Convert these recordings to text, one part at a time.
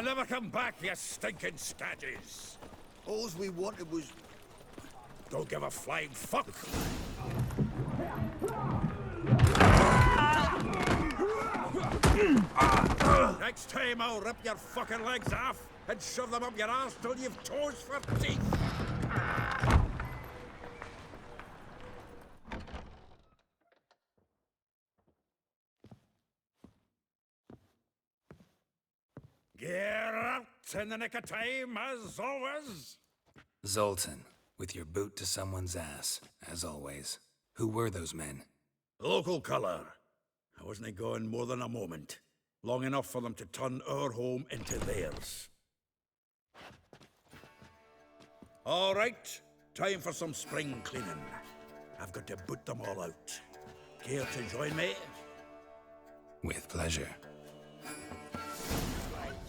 never come back, you stinking scadges. All we wanted was... Don't give a flying fuck. Next time I'll rip your fucking legs off and shove them up your ass till you've toes for teeth. Geralt in the nick of time, as always. Zoltan, with your boot to someone's ass, as always. Who were those men? Local colour. I wasn't gone more than a moment. Long enough for them to turn our home into theirs. All right, time for some spring cleaning. I've got to boot them all out. Care to join me? With pleasure.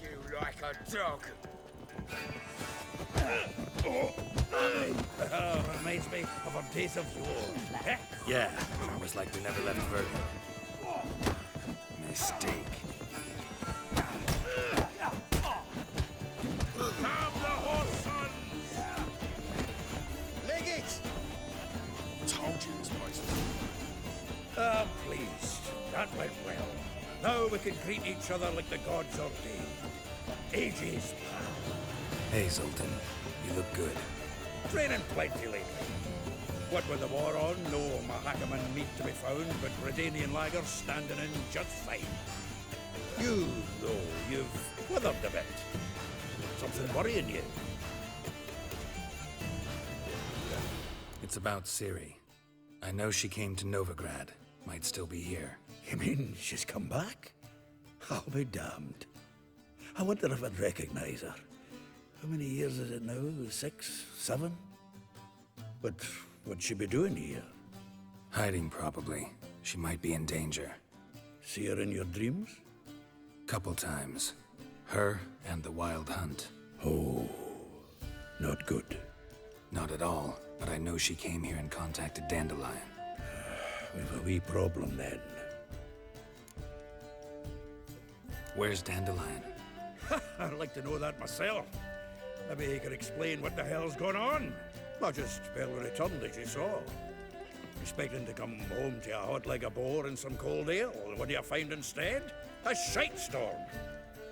You like a dog. Reminds me of our days of yore. Yeah, almost like we never left Virgo. Mistake. Calm the horse, sons! Leg it! Told you this place. I'm pleased. That went well. Now we can greet each other like the gods ordained. Ages past. Hey, Zoltan. You look good. Training plenty lately. What with the war on, no Mahakaman meat to be found, but Redanian lagers standing in just fine. You, though, you've withered a bit. Something worrying you? It's about Ciri. I know she came to Novigrad. Might still be here. You mean she's come back? I'll be damned. I wonder if I'd recognize her. How many years is it now? 6, 7? But what'd she be doing here? Hiding, probably. She might be in danger. See her in your dreams? Couple times. Her and the Wild Hunt. Oh, not good. Not at all, but I know she came here and contacted Dandelion. We've a wee problem then. Where's Dandelion? I'd like to know that myself. Maybe he could explain what the hell's going on. Not just barely returned, as you saw. Expecting to come home to a hot like a boar and some cold ale, and what do you find instead? A shite storm.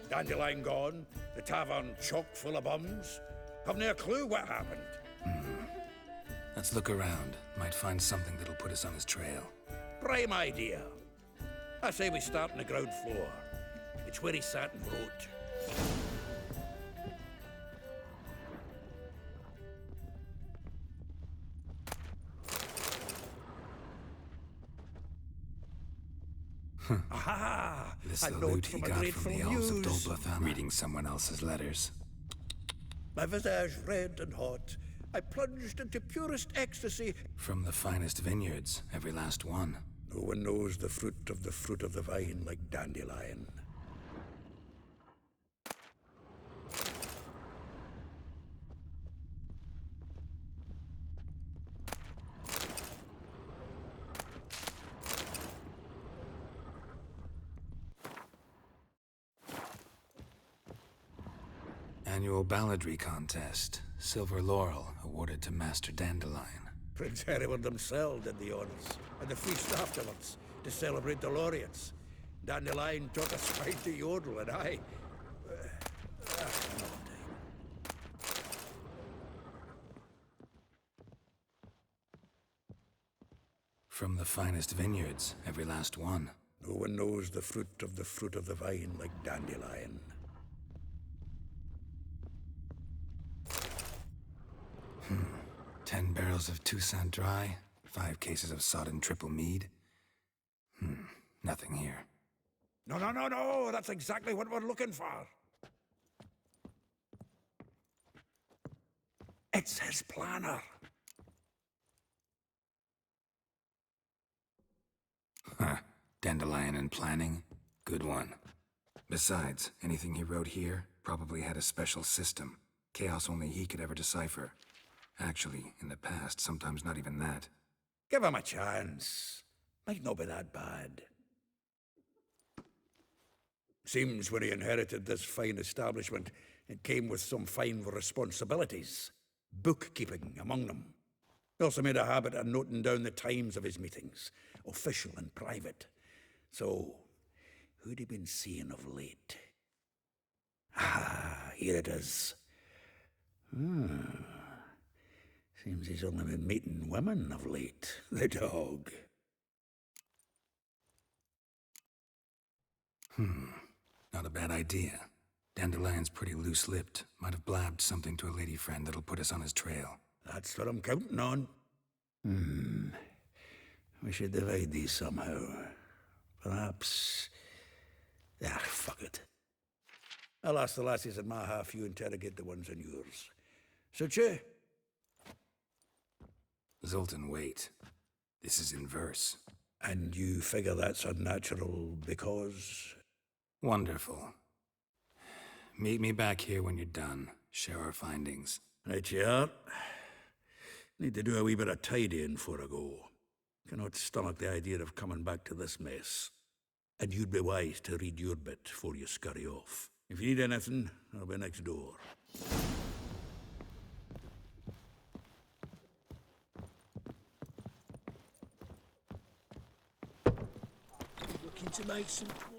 Dandelion gone, the tavern chock full of bums. Haven't a clue what happened. Let's look around. Might find something that'll put us on his trail. Prime idea. I say we start on the ground floor. It's where he sat and wrote. Aha! This A the note loot he from a got grateful from the elves of muse. Dolblathana. Reading someone else's letters. My visage red and hot, I plunged into purest ecstasy. From the finest vineyards, every last one. No one knows the fruit of the vine like Dandelion. Annual balladry contest. Silver laurel awarded to Master Dandelion. Prince Hereward himself did the honors, and the feast afterwards, to celebrate the laureates. Dandelion taught us how to yodel, and I... another time. From the finest vineyards, every last one. No one knows the fruit of the vine like Dandelion. 10 barrels of Toussaint Dry, 5 cases of sodden triple mead. Nothing here. No, that's exactly what we're looking for. It's his planner. Huh. Dandelion and planning? Good one. Besides, anything he wrote here probably had a special system. Chaos only he could ever decipher. Actually, in the past, sometimes not even that. Give him a chance. Might not be that bad. Seems when he inherited this fine establishment, it came with some fine responsibilities. Bookkeeping among them. He also made a habit of noting down the times of his meetings, official and private. So, who'd he been seeing of late? Ah, here it is. Seems he's only been meeting women of late, the dog. Not a bad idea. Dandelion's pretty loose-lipped. Might have blabbed something to a lady friend that'll put us on his trail. That's what I'm counting on. We should divide these somehow. Perhaps... fuck it. I'll ask the lassies in my half, you interrogate the ones in yours. Suit you? Zoltan, wait. This is in verse. And you figure that's unnatural because... Wonderful. Meet me back here when you're done. Share our findings. Right you are. Need to do a wee bit of tidying before I go. Cannot stomach the idea of coming back to this mess. And you'd be wise to read your bit before you scurry off. If you need anything, I'll be next door. looking to make some coin.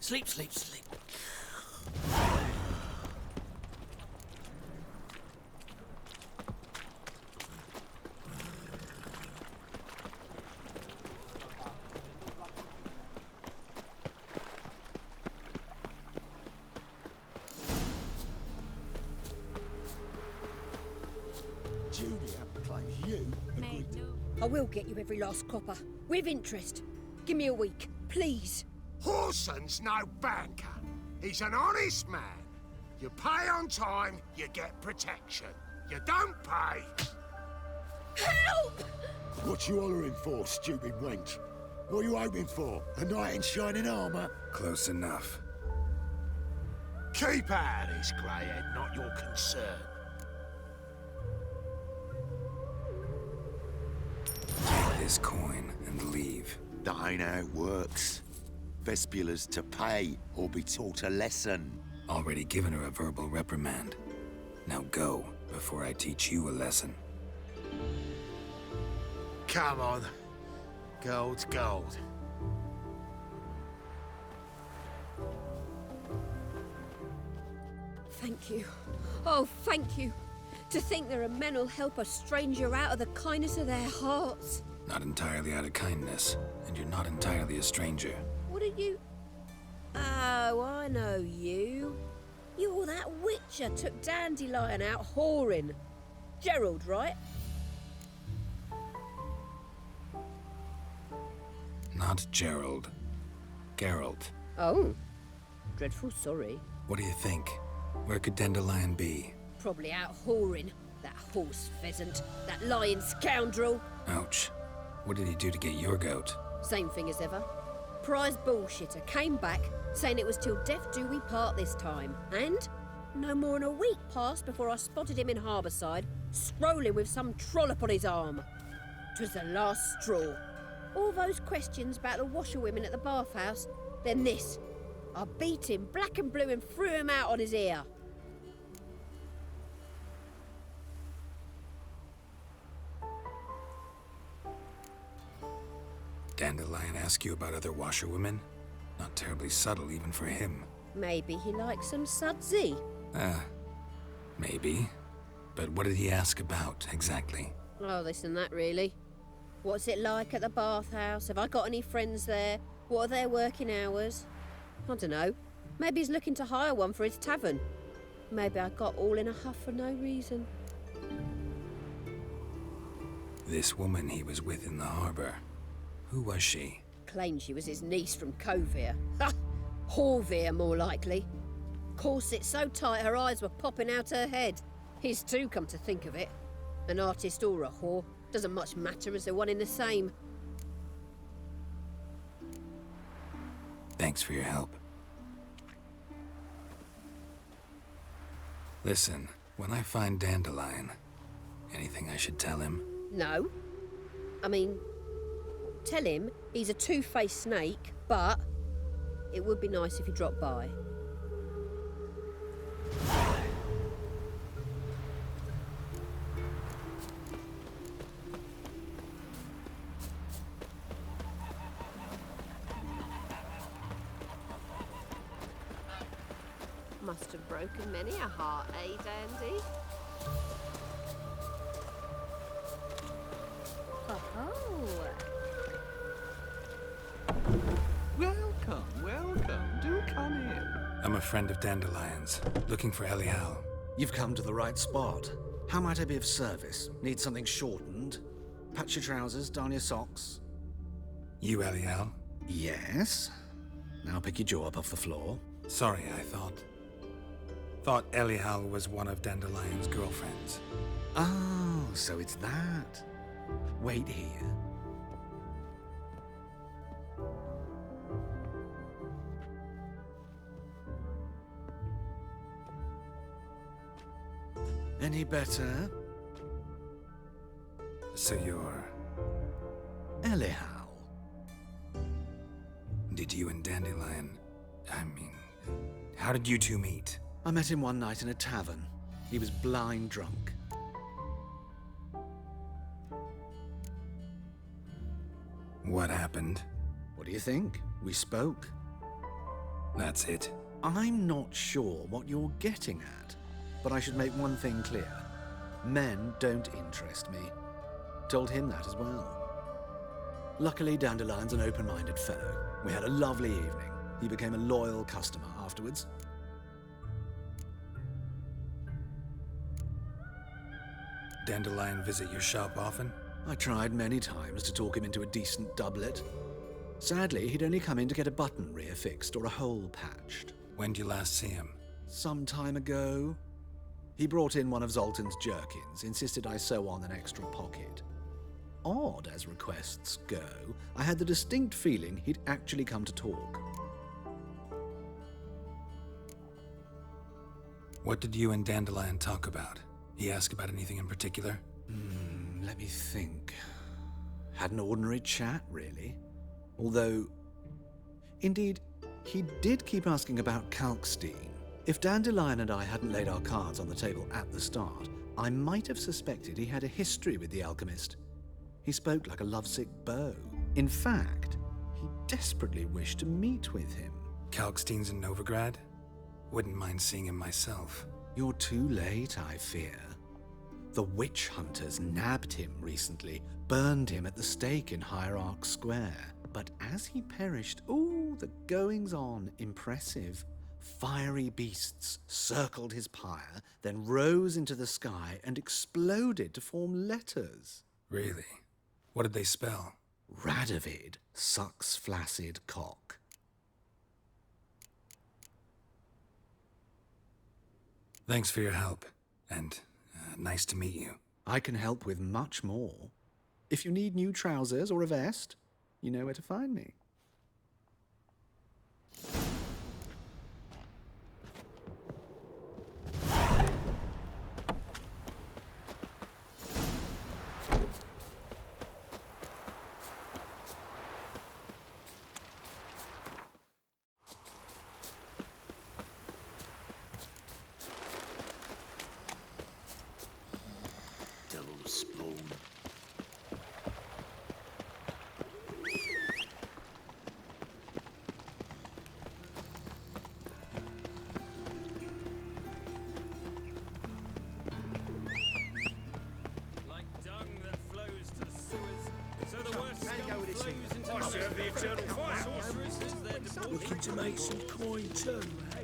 Sleep, sleep, sleep. Julia claims you agreed to... I will get you every last copper, with interest. Give me a week, please. Horson's no banker. He's an honest man. You pay on time, you get protection. You don't pay... Help! What you hollering for, stupid wench? What are you hoping for? A knight in shining armour? Close enough. Keep out of this, greyhead, not your concern. Take this coin and leave. That ain't how it works. Vespula's to pay or be taught a lesson. Already given her a verbal reprimand. Now go, before I teach you a lesson. Come on. Gold's gold. Thank you. Oh, thank you. To think there are men who'll help a stranger out of the kindness of their hearts. Not entirely out of kindness, and you're not entirely a stranger. What are you... Oh, I know you. You're that witch that took Dandelion out whoring. Gerald, right? Not Gerald. Geralt. Oh. Dreadful sorry. What do you think? Where could Dandelion be? Probably out whoring. That horse pheasant. That lying scoundrel. Ouch. What did he do to get your goat? Same thing as ever. Prize bullshitter came back, saying it was till death do we part this time. And no more than a week passed before I spotted him in Harbourside, strolling with some trollop on his arm. 'Twas the last straw. All those questions about the washerwomen at the bathhouse, then this. I beat him black and blue and threw him out on his ear. Dandelion ask you about other washerwomen? Not terribly subtle even for him. Maybe he likes some sudsy. Maybe. But what did he ask about, exactly? Oh, this and that, really. What's it like at the bathhouse? Have I got any friends there? What are their working hours? I don't know. Maybe he's looking to hire one for his tavern. Maybe I got all in a huff for no reason. This woman he was with in the harbor, who was she? Claimed she was his niece from Kovir. Ha! Horvir, more likely. Corset so tight her eyes were popping out her head. His too, come to think of it. An artist or a whore. Doesn't much matter as they're one in the same. Thanks for your help. Listen, when I find Dandelion, anything I should tell him? No. I mean, tell him he's a two-faced snake, but it would be nice if he dropped by. Must have broken many a heart, eh, Dandy? Oh. Welcome, welcome. Do come in. I'm a friend of Dandelion's, looking for Elial. You've come to the right spot. How might I be of service? Need something shortened? Patch your trousers, darn your socks. You Elial? Yes. Now pick your jaw up off the floor. Sorry, I thought Elial was one of Dandelion's girlfriends. Oh, so it's that. Wait here. Any better? So you're... Elial. Did you and Dandelion... how did you two meet? I met him one night in a tavern. He was blind drunk. What happened? What do you think? We spoke. That's it? I'm not sure what you're getting at, but I should make one thing clear. Men don't interest me. Told him that as well. Luckily, Dandelion's an open-minded fellow. We had a lovely evening. He became a loyal customer afterwards. Dandelion visit your shop often? I tried many times to talk him into a decent doublet. Sadly, he'd only come in to get a button reaffixed or a hole patched. When did you last see him? Some time ago. He brought in one of Zoltan's jerkins, insisted I sew on an extra pocket. Odd as requests go, I had the distinct feeling he'd actually come to talk. What did you and Dandelion talk about? He asked about anything in particular? Let me think. Had an ordinary chat, really. Although, indeed, he did keep asking about Kalkstein. If Dandelion and I hadn't laid our cards on the table at the start, I might have suspected he had a history with the alchemist. He spoke like a lovesick beau. In fact, he desperately wished to meet with him. Kalkstein's in Novigrad? Wouldn't mind seeing him myself. You're too late, I fear. The witch hunters nabbed him recently, burned him at the stake in Hierarch Square. But as he perished, the goings-on impressive. Fiery beasts circled his pyre, then rose into the sky and exploded to form letters. Really? What did they spell? Radovid sucks flaccid cock. Thanks for your help, and nice to meet you. I can help with much more. If you need new trousers or a vest, you know where to find me. Looking to make some coin too, eh?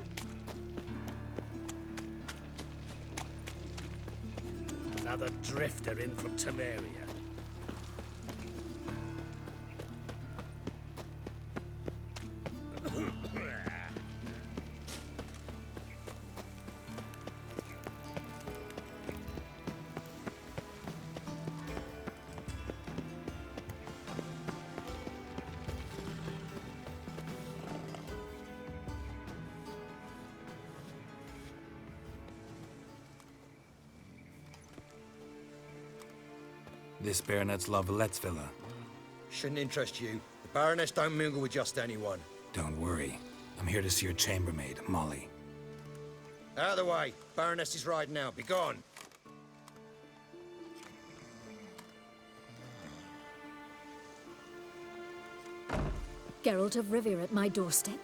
Another drifter in from Temeria. This Baronet's Lavallette's villa. Shouldn't interest you. The Baroness don't mingle with just anyone. Don't worry. I'm here to see your chambermaid, Molly. Out of the way. Baroness is riding out. Be gone. Geralt of Rivia at my doorstep?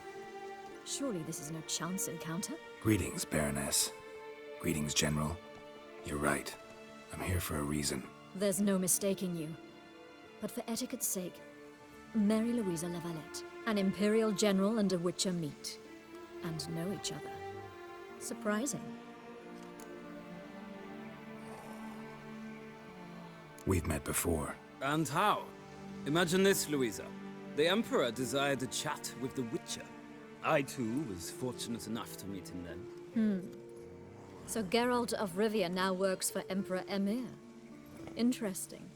Surely this is no chance encounter? Greetings, Baroness. Greetings, General. You're right. I'm here for a reason. There's no mistaking you. But for etiquette's sake, Mary Louisa Lavalette, an Imperial General and a Witcher meet. And know each other. Surprising. We've met before. And how? Imagine this, Louisa. The Emperor desired a chat with the Witcher. I, too, was fortunate enough to meet him then. So Geralt of Rivia now works for Emperor Emir. Interesting.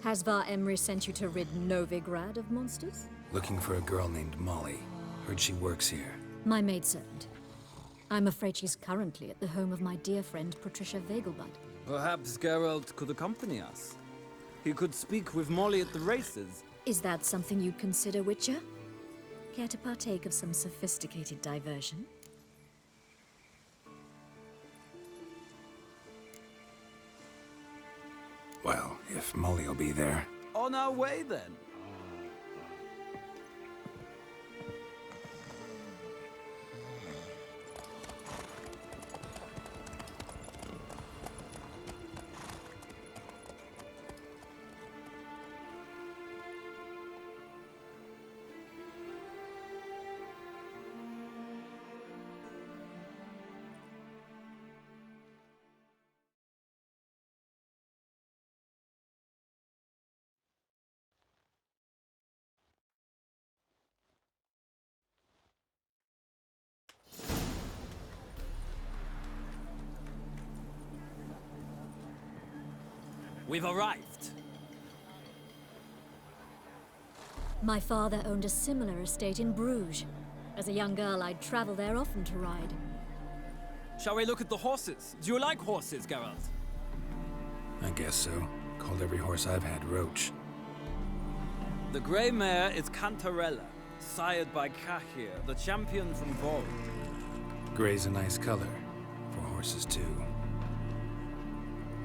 Has Var Emry sent you to rid Novigrad of monsters? Looking for a girl named Molly. Heard she works here. My maidservant. I'm afraid she's currently at the home of my dear friend Patricia Vegelbud. Perhaps Geralt could accompany us. He could speak with Molly at the races. Is that something you'd consider, Witcher? Care to partake of some sophisticated diversion? Well, if Molly will be there. On our way, then. We've arrived. My father owned a similar estate in Bruges. As a young girl, I'd travel there often to ride. Shall we look at the horses? Do you like horses, Geralt? I guess so. Called every horse I've had Roach. The grey mare is Cantarella, sired by Cahir, the champion from Vol. Gray's a nice color. For horses, too.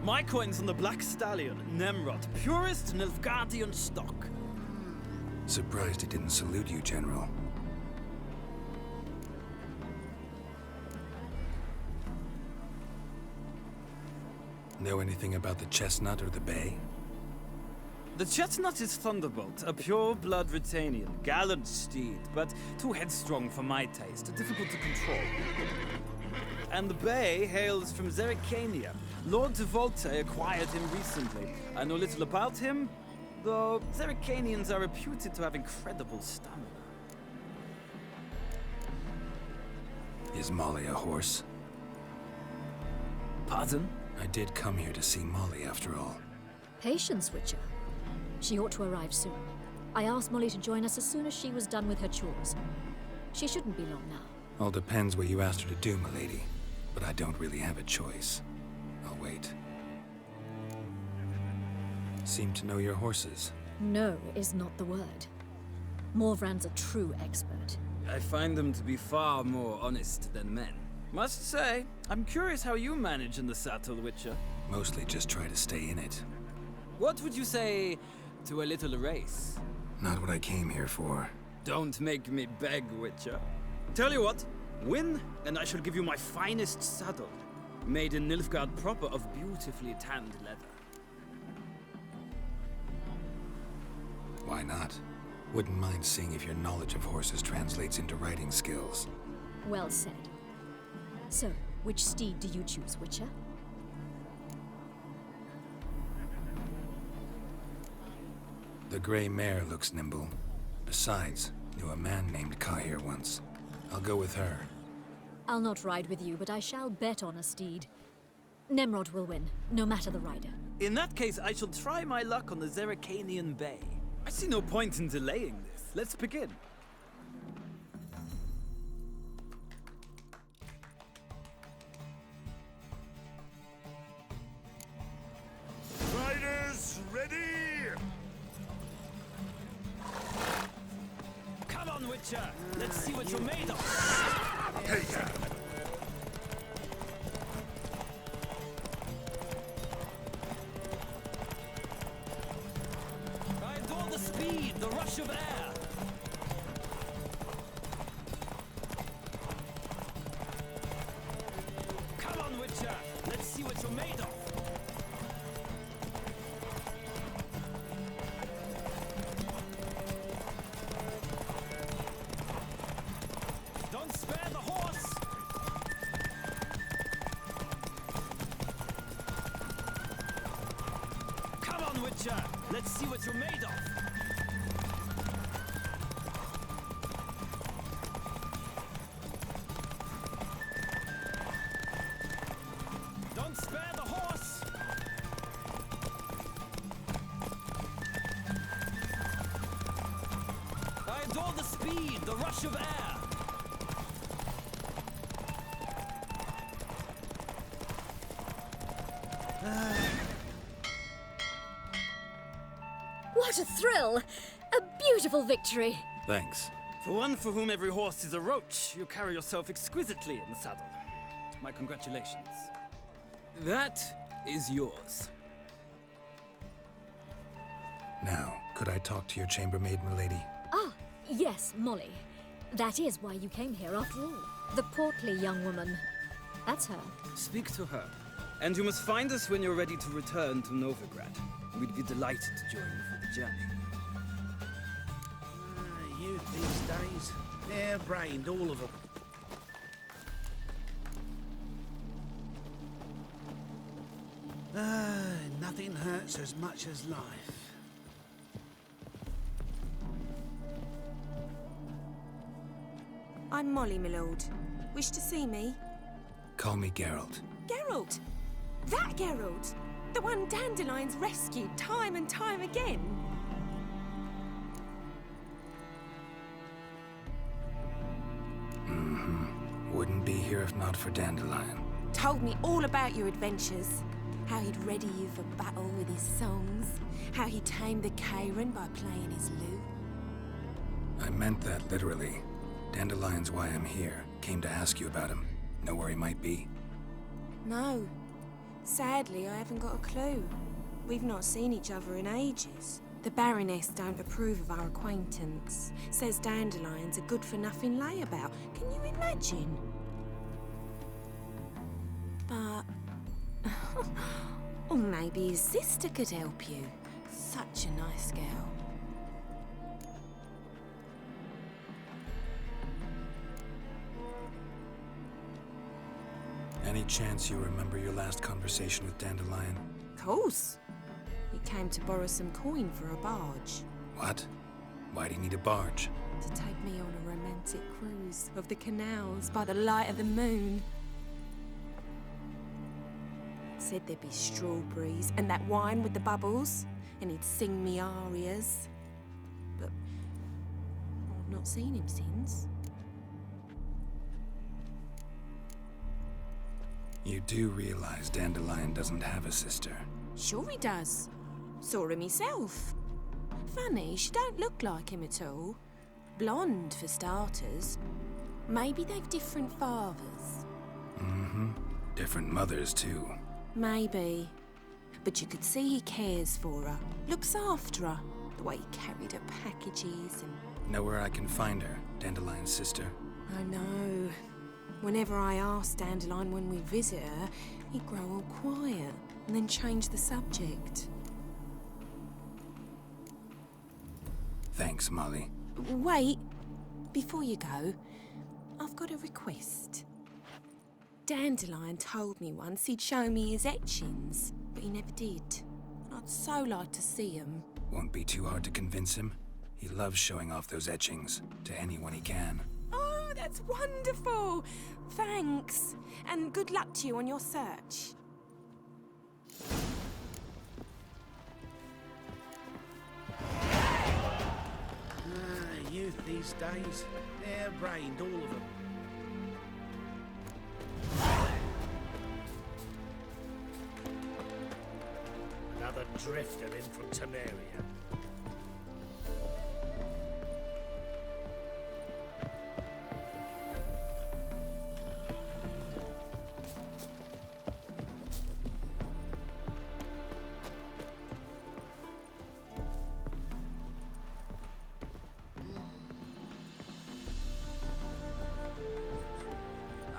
My coin's on the Black Stallion, Nemrod, purest Nilfgaardian stock. Surprised he didn't salute you, General. Know anything about the Chestnut or the Bay? The Chestnut is Thunderbolt, a pure-blood Retanian, gallant steed, but too headstrong for my taste, difficult to control. And the Bay hails from Zerrikania. Lord de Volte acquired him recently. I know little about him, though Zerrikanians are reputed to have incredible stamina. Is Molly a horse? Pardon? I did come here to see Molly, after all. Patience, Witcher. She ought to arrive soon. I asked Molly to join us as soon as she was done with her chores. She shouldn't be long now. All depends what you asked her to do, milady. But I don't really have a choice. I'll wait. Seem to know your horses. No is not the word. Morvran's a true expert. I find them to be far more honest than men. Must say, I'm curious how you manage in the saddle, Witcher. Mostly just try to stay in it. What would you say to a little race? Not what I came here for. Don't make me beg, Witcher. Tell you what, win, and I shall give you my finest saddle. Made in Nilfgaard proper of beautifully tanned leather. Why not? Wouldn't mind seeing if your knowledge of horses translates into riding skills. Well said. So, which steed do you choose, Witcher? The gray mare looks nimble. Besides, knew a man named Ka here once. I'll go with her. I'll not ride with you, but I shall bet on a steed. Nemrod will win, no matter the rider. In that case, I shall try my luck on the Zeracanian Bay. I see no point in delaying this. Let's begin. Riders, ready? Come on, Witcher! Let's see what you're made of! Take her. I adore the speed, the rush of air! Come on, Witcher! Let's see what you're made of! Don't spare the horse! Come on, Witcher! Let's see what you're made of! Don't spare the horse! I adore the speed, the rush of air! What a thrill! A beautiful victory! Thanks. For one for whom every horse is a roach, you carry yourself exquisitely in the saddle. My congratulations. That is yours. Now, could I talk to your chambermaid, milady? Ah, yes, Molly. That is why you came here after all. The portly young woman. That's her. Speak to her. And you must find us when you're ready to return to Novigrad. We'd be delighted to join you for the journey. Youth these days, hair-brained, all of them. Nothing hurts as much as life. I'm Molly, my lord. Wish to see me? Call me Geralt. Geralt! That Geralt! The one Dandelion's rescued time and time again! Wouldn't be here if not for Dandelion. Told me all about your adventures. How he'd ready you for battle with his songs. How he tamed the Karen by playing his lute. I meant that literally. Dandelion's why I'm here. Came to ask you about him. Know where he might be. No. Sadly, I haven't got a clue. We've not seen each other in ages. The Baroness don't approve of our acquaintance. Says Dandelion's a good-for-nothing layabout. Can you imagine? But... or maybe his sister could help you. Such a nice girl. Any chance you remember your last conversation with Dandelion? Of course. He came to borrow some coin for a barge. What? Why'd he need a barge? To take me on a romantic cruise of the canals by the light of the moon. Said there'd be strawberries and that wine with the bubbles, and he'd sing me arias. But I've not seen him since. You do realize Dandelion doesn't have a sister. Sure he does. Saw him himself. Funny, she don't look like him at all. Blonde, for starters. Maybe they've different fathers. Different mothers, too. Maybe. But you could see he cares for her. Looks after her. The way he carried her packages and... Know where I can find her, Dandelion's sister? I know. Whenever I ask Dandelion when we visit her, he'd grow all quiet and then change the subject. Thanks, Molly. Wait. Before you go, I've got a request. Dandelion told me once he'd show me his etchings, but he never did. I'd so like to see him. Won't be too hard to convince him. He loves showing off those etchings to anyone he can. Oh, that's wonderful! Thanks. And good luck to you on your search. Youth these days, hair-brained, all of them. Another drifter in from Temeria.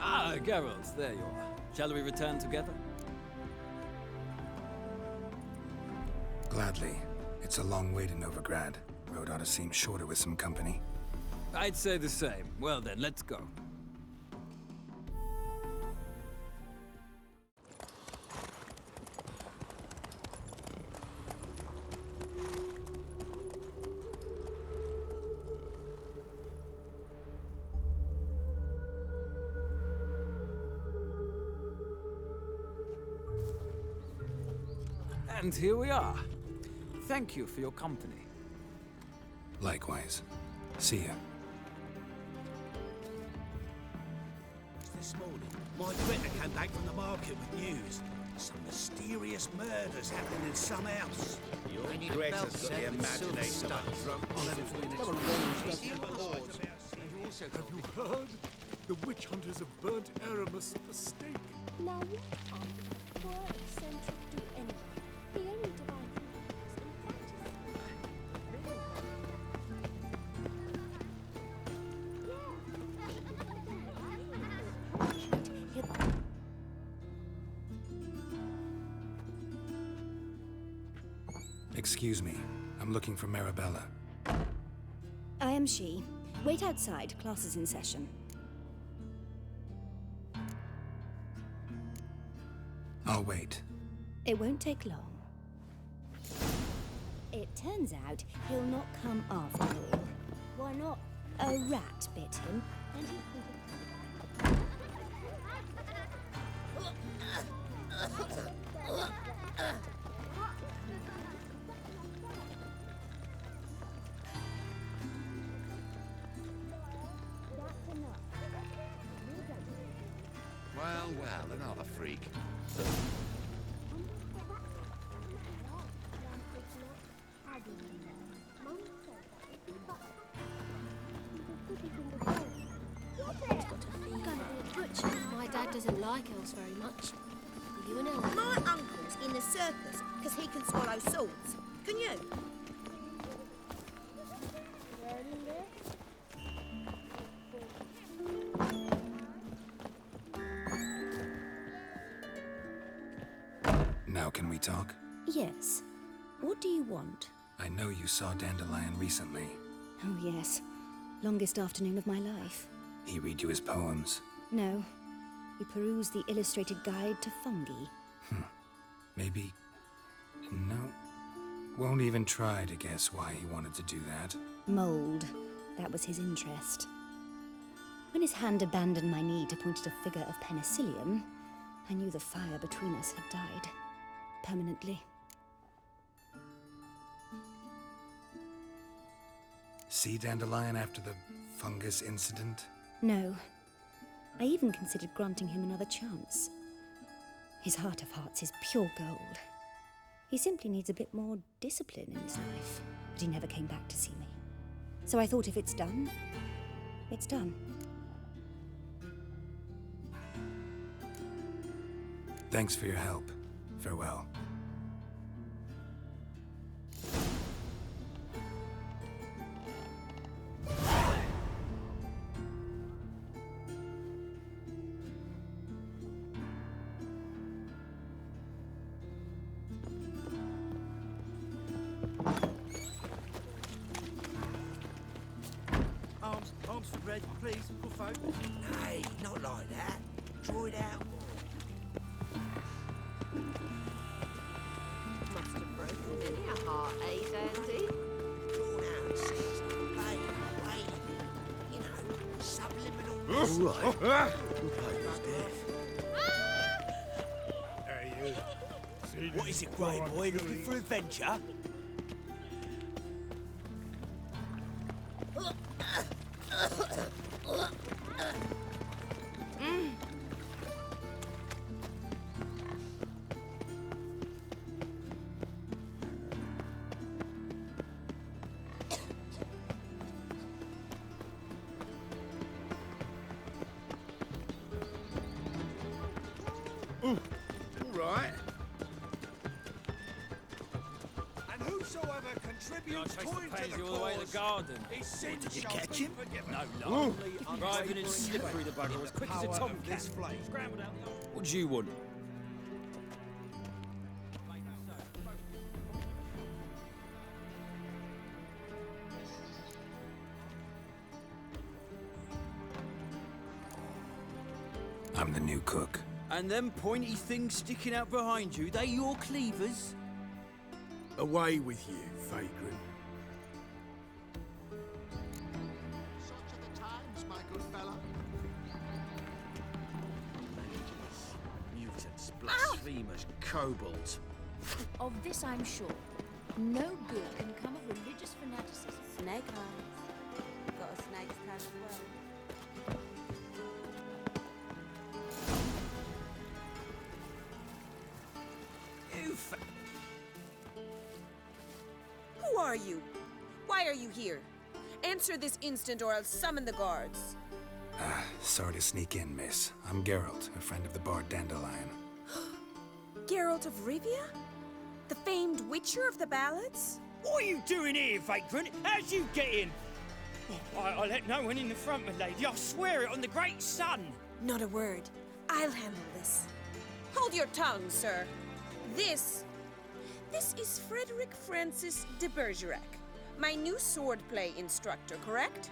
Ah, Geralt, there you are. Shall we return together? Gladly. It's a long way to Novigrad. Road ought to seem shorter with some company. I'd say the same. Well then, let's go. And here we are. Thank you for your company. Likewise. See ya. This morning, my critter came back from the market with news. Some mysterious murders happening in some house. Your Greg's got the imagination of a drunk. Have you heard? The witch hunters have burnt Aramis at the stake. Now what on earth were eccentric do anyway? The only divine Excuse me. I'm looking for Marabella. I am she. Wait outside. Class is in session. I'll wait. It won't take long. It turns out he'll not come after all. Why not? A rat bit him, and he... Well, another freak. My dad doesn't like elves very much. Are you an elf? My uncle's in the circus because he can swallow swords. Can you? Now can we talk? Yes. What do you want? I know you saw Dandelion recently. Oh, yes. Longest afternoon of my life. He read you his poems. No. We perused the illustrated guide to fungi. Maybe... No. Won't even try to guess why he wanted to do that. Mold. That was his interest. When his hand abandoned my knee to point at a figure of penicillium, I knew the fire between us had died. Permanently. See Dandelion after the fungus incident? No. I even considered granting him another chance. His heart of hearts is pure gold. He simply needs a bit more discipline in his life. But he never came back to see me. So I thought if it's done, it's done. Thanks for your help. Farewell. Arms for bread, please, good folk. Hey, not like that. Draw it out. Mustard bread. All right. We'll pay his death. Hey, you. What is it, grey boy? Looking for adventure? All right. And whosoever contributes coin to the all the way to cause the garden. is sin Did you shall catch be him? forgiven. No, lonely, driving and slippery the bugger, as quick as a Power of tomcat. this flame. Scrambled out the What do you want? I'm the new cook. And them pointy things sticking out behind you, they your cleavers? Away with you, vagrant. Such are the times, my good fella. Mutants, blasphemers, kobolds. Of this I'm sure. No good can come of religious fanaticism. Snake eyes. Got a snake's tail as well. Who are you? Why are you here? Answer this instant or I'll summon the guards. Sorry to sneak in, miss. I'm Geralt, a friend of the bard Dandelion. Geralt of Rivia? The famed witcher of the ballads? What are you doing here, vagrant? How'd you get in? I let no one in the front, my lady. I swear it on the great sun. Not a word. I'll handle this. Hold your tongue, sir. This is Frederick Francis de Bergerac, my new swordplay instructor, correct?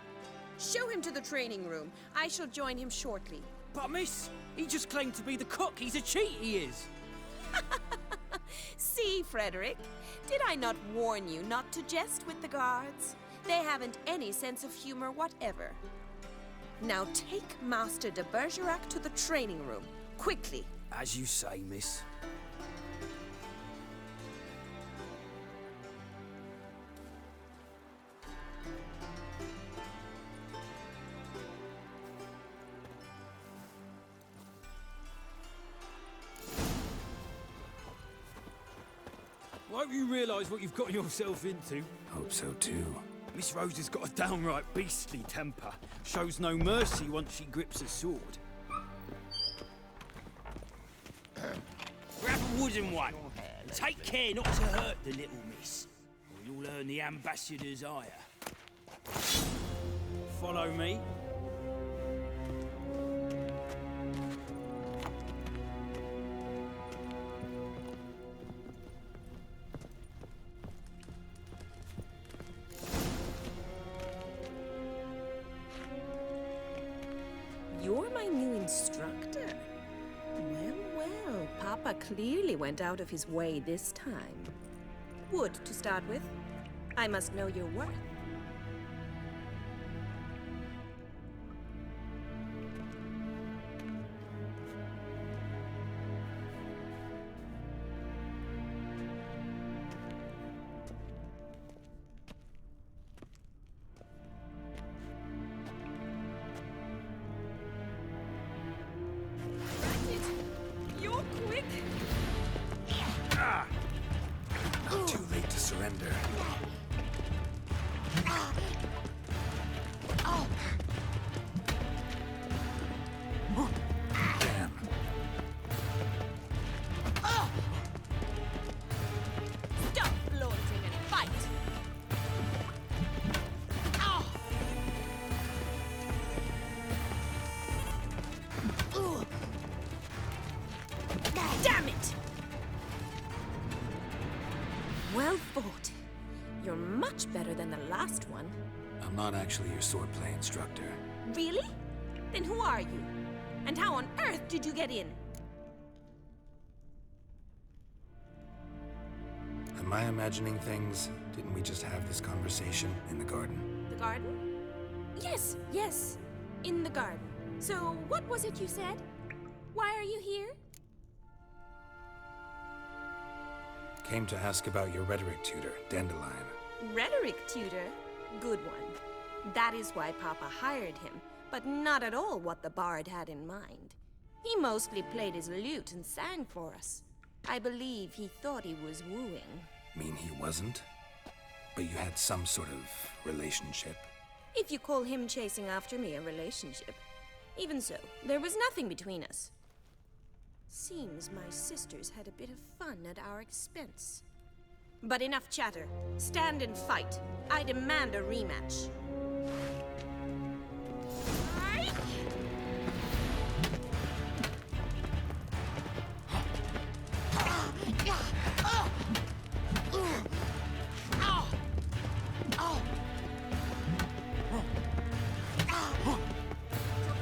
Show him to the training room. I shall join him shortly. But miss, he just claimed to be the cook. He's a cheat, he is. See, Frederick, did I not warn you not to jest with the guards? They haven't any sense of humor whatever. Now take Master de Bergerac to the training room, quickly. As you say, miss. I hope you realise what you've got yourself into. Hope so too. Miss Rose has got a downright beastly temper. Shows no mercy once she grips a sword. Grab a wooden one. And take care not to hurt the little miss, or you'll earn the ambassador's ire. Follow me. You're my new instructor? Well, well, Papa clearly went out of his way this time. Wood, to start with. I must know your worth. You're quick! Too late to surrender. Damn. Stop flaunting and fight! Damn it! Well fought. You're much better than the last one. I'm not actually your swordplay instructor. Really? Then who are you? And how on earth did you get in? Am I imagining things? Didn't we just have this conversation in the garden? The garden? Yes, yes. In the garden. So, what was it you said? Why are you here? Came to ask about your rhetoric tutor, Dandelion. Rhetoric tutor? Good one. That is why Papa hired him, but not at all what the bard had in mind. He mostly played his lute and sang for us. I believe he thought he was wooing. Mean he wasn't? But you had some sort of relationship? If you call him chasing after me a relationship. Even so, there was nothing between us. Seems my sisters had a bit of fun at our expense. But enough chatter. Stand and fight. I demand a rematch.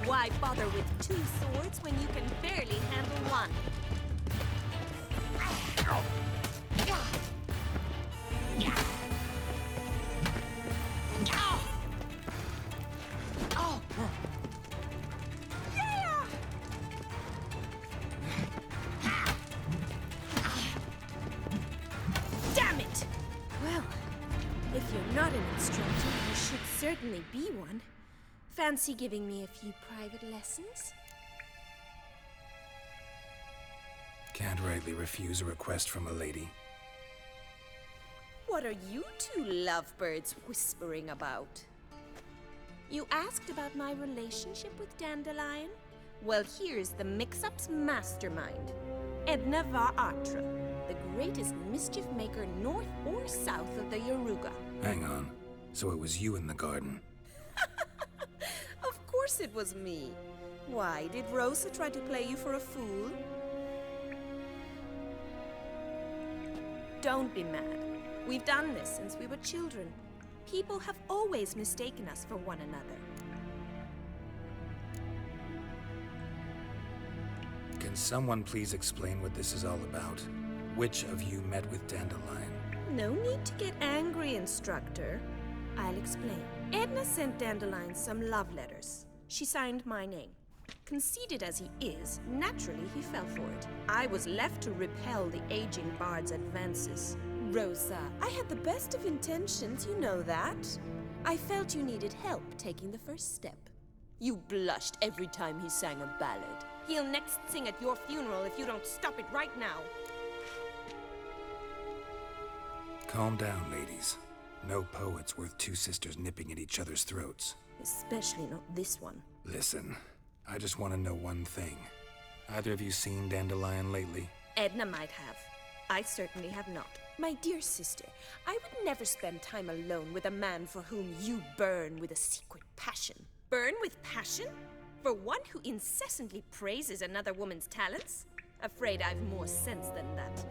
Why bother with two swords when you can barely handle one? Damn it! Well, if you're not an instructor, you should certainly be one. Fancy giving me a few private lessons? Can't rightly refuse a request from a lady. What are you two lovebirds whispering about? You asked about my relationship with Dandelion? Well, here's the mix-up's mastermind. Edna var-Atra, the greatest mischief maker north or south of the Yaruga. Hang on. So it was you in the garden? Of course it was me. Why, did Rosa try to play you for a fool? Don't be mad. We've done this since we were children. People have always mistaken us for one another. Can someone please explain what this is all about? Which of you met with Dandelion? No need to get angry, instructor. I'll explain. Edna sent Dandelion some love letters. She signed my name. Conceited as he is, naturally he fell for it. I was left to repel the aging bard's advances. Rosa, I had the best of intentions, you know that. I felt you needed help taking the first step. You blushed every time he sang a ballad. He'll next sing at your funeral if you don't stop it right now. Calm down, ladies. No poet's worth two sisters nipping at each other's throats. Especially not this one. Listen, I just want to know one thing. Either of you seen Dandelion lately? Edna might have. I certainly have not. My dear sister, I would never spend time alone with a man for whom you burn with a secret passion. Burn with passion? For one who incessantly praises another woman's talents? Afraid I've more sense than that.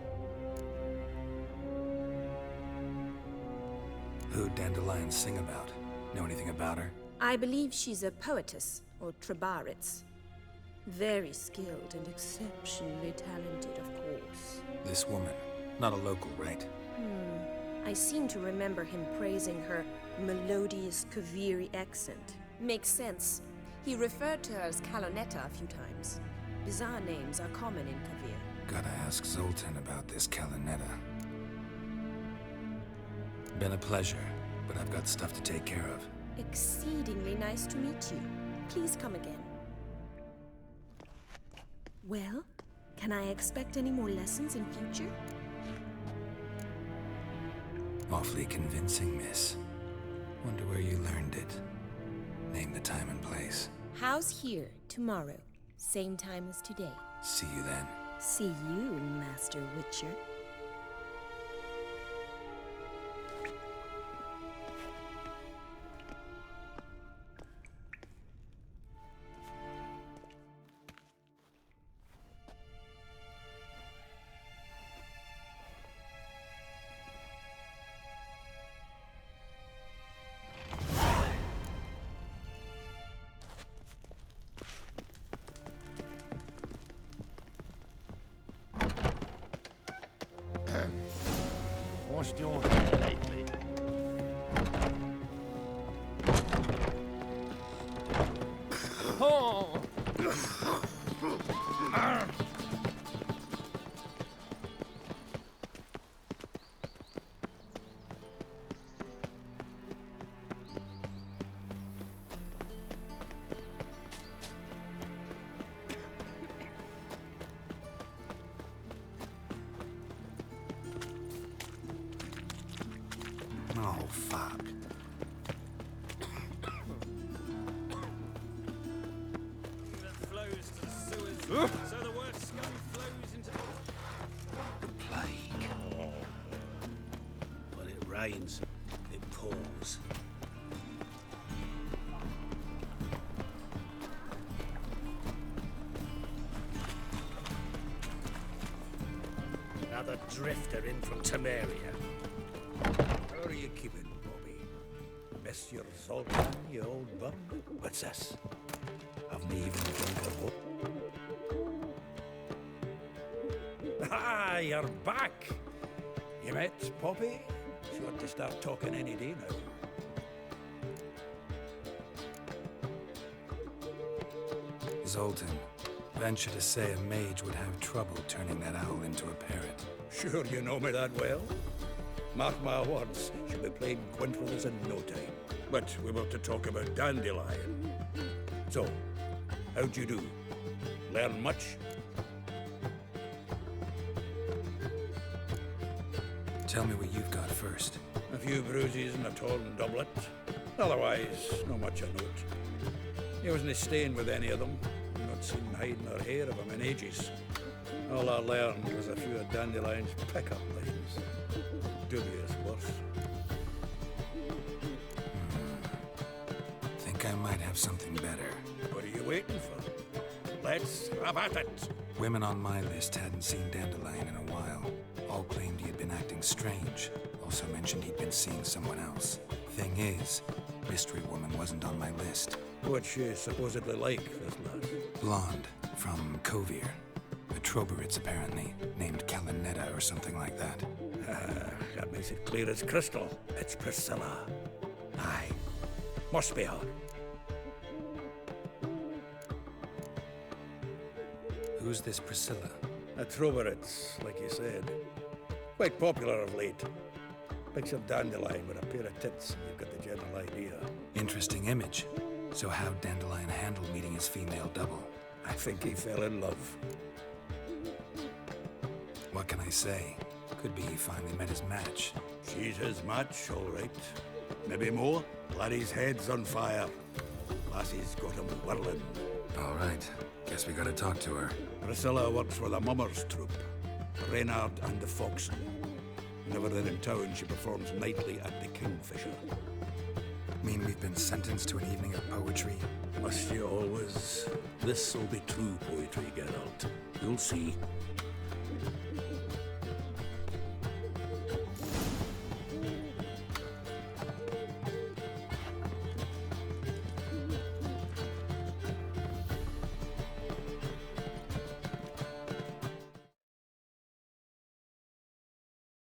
Who'd Dandelion sing about? Know anything about her? I believe she's a poetess, or trebaritz. Very skilled and exceptionally talented, of course. This woman. Not a local, right? I seem to remember him praising her melodious Kaviri accent. Makes sense. He referred to her as Kalonetta a few times. Bizarre names are common in Kavir. Gotta ask Zoltan about this Kalonetta. Been a pleasure, but I've got stuff to take care of. Exceedingly nice to meet you. Please come again. Well, can I expect any more lessons in future? Awfully convincing, miss. Wonder where you learned it. Name the time and place. House here, tomorrow. Same time as today. See you then. See you, Master Witcher. What's your hair lately? Oh, fuck. That flows to the sewers, so the worst scum flows into The plague. When it rains, it pours. Another drifter in from Temeria. How are you keeping, Bobby? Miss your Zoltan, you old bum? What's this? Haven't even drunk a book. Ah, you're back! You met Poppy? She ought to start talking any day now. Zoltan, venture to say a mage would have trouble turning that owl into a parrot. Sure you know me that well? Mark my words, she'll be playing quint with us in no time. But we were to talk about Dandelion. So, how'd you do? Learn much? Tell me what you've got first. A few bruises and a torn doublet. Otherwise, not much of note. He wasn't staying with any of them. Not seen hide nor hair of him in ages. All I learned was a few of Dandelion's pick-up lines. Dubious worse. Think I might have something better. What are you waiting for? Let's have at it. Women on my list hadn't seen Dandelion in a while. All claimed he had been acting strange. Also mentioned he'd been seeing someone else. Thing is, Mystery Woman wasn't on my list. What's she supposedly like, this lass? Blonde, from Kovir. A Troberitz, apparently, named Kalinetta or something like that. That makes it clear as crystal. It's Priscilla. Aye. Must be her. Who's this Priscilla? A Troberitz, like you said. Quite popular of late. Picture Dandelion with a pair of tits, and you've got the general idea. Interesting image. So how'd Dandelion handle meeting his female double? I think he fell in love. What can I say? Could be he finally met his match. She's his match, all right. Maybe more. Laddie's head's on fire. Lassie's got him whirling. All right. Guess we gotta talk to her. Priscilla works for the Mummers troupe. Reynard and the Foxen. Whenever they're in town, she performs nightly at the Kingfisher. Mean we've been sentenced to an evening of poetry? Must you always? This'll be true poetry, Geralt. You'll see.